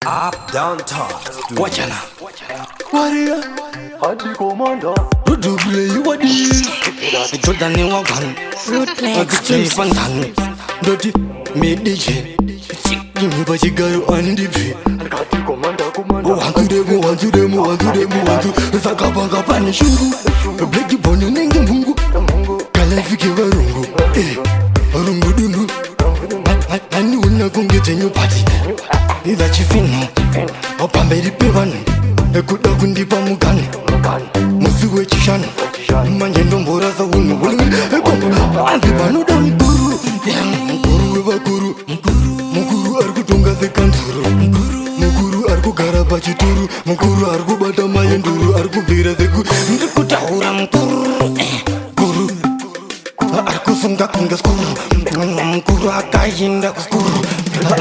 Up downtown. Wachana. Warrior, Adi Commander, Rudu play wadi. Jordan ni wagan. Road play Jay exclusive. Pantan. Dodi me DJ. Jimmy Bajigaru on the beat. Adi Commander, Commander, One to them. Sakabanga pani shungu. Bleki bono nenge mungu. Kalafiki warungu. Rungu dunu. Ani una kungete new party. Ila chifino. Opamberi pevani. Ekuda kundi pamukani. Musiwe chishani. Manje ndombora za unu. Andi panoda mkuru. Mkuru eva kuru. Mkuru arkutunga sekanzuru. Mkuru arkugara pachituru. Mkuru arkubata mayenduru. Arkubira seku. Ndikutaura mkuru. Kuru. Arkusunga kunga skuru. Mkuru akayinda kuskuru.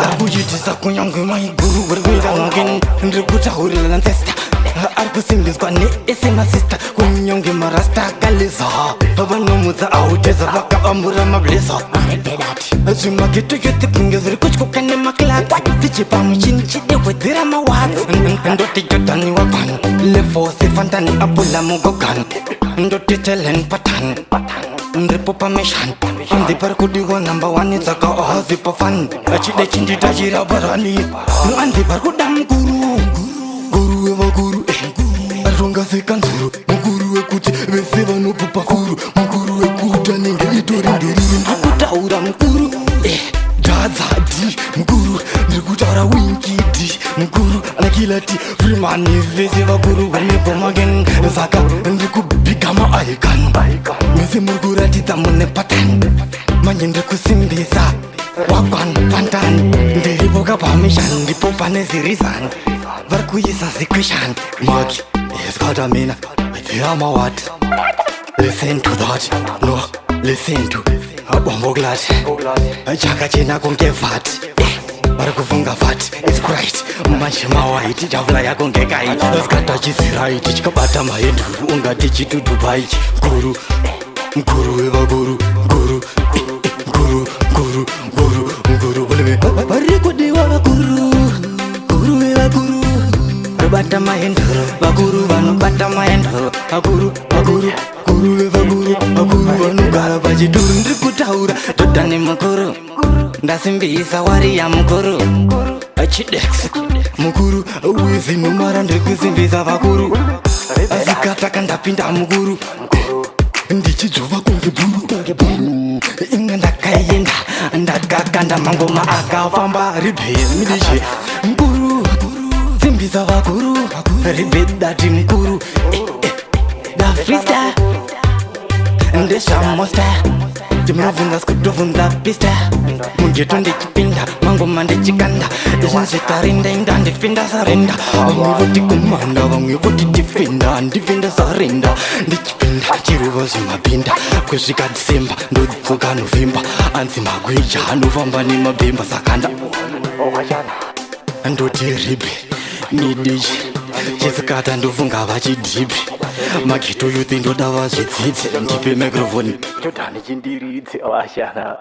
Arkujitisa kunyange maiguru. Werwida ngin. Ndikutaurila lansesta. Arkusimbizwa ni esima sister. Kunyonge marasta kaliza. Abanomuza auteza baka amura mableza. Azuma gitu yuti kungezuri kuchkukane maklats. Tichipa mchini chide wedira mawats. Ndoti jodani wapan. Lefosi fantani apula mugogan. Ndoti chelen patan. Ndripo pameshan. Andi parkudiwa number one izaka ohazi pafan. Achide chindi tajira barani. Andi parkudam guru. Guru eva guru. Arunga sekanzuru. Mukuru wekuti vese vanopupa kuru. Mukuru wekuta nenge itori ndururu. Ndikutaura mukuru. Dadzadi mukuru. Ndikutaura winkidi mukuru. Anakilati primani vese vakuru. Vanipomagen saka ndikubigama icon. Mese mukuratidza mune pattern. Manje ndikusimbisa wakwan pantan. Ndiripoka pamishan ndipo pane zirizan. Varkuisa zikushan. Maki eskata mina. They're what? Listen to that. No, listen to Bombo glad. Chaka chena konge fat. Varkufunga fat. It's bright. Manchima white. Javla ya konge kai. Skata chisirai. Chikabata maenduru. Unga tichitu Dubai. Guru. Guru eva guru. Guru. Guru. Guru. Guru. Guru. Varikudiwa guru. Guru eva guru. Bata maenduru. Baguru vanu bata maenduru. Aguru. Aguru. Guru eva guru. Aguru vanu gara pachituru. Ndikutaura totani mukuru. Ndasimbisa wari ya mukuru. Chidex mukuru. Uwezi numara ndikusimbisa vakuru. Azikataka ndapinda mukuru. Ndichijova kunge buru. Inga ndakayenda. Ndakakanda mangoma akafamba. Ribe midishe mukuru. Simbisa vakuru. Ribe dati mukuru. Da freestyle. Ndesha monster. Ndimravunga skutuvunza pista. Mungeto ndechipinda. Mangoma ndechikanda. Ndeshinzvitarinda inda ndifinda sarenda. Vamwe voti kumanda. Vamwe voti tifenda. Ndifenda sarenda. Ndichipinda. Chiruva zvimapinda. Kusvika Disemba. Ndodzoka Novemba. Anzi magwija. Anofamba nemabhemba. Sakanda. Ndoti ribe. Nidichi. Chisikata ndofunga vachidhipi. Mageto youth ndoda vazvidzidzi. Ndipe microphone. Jordan, Jindiridzi, Awashana.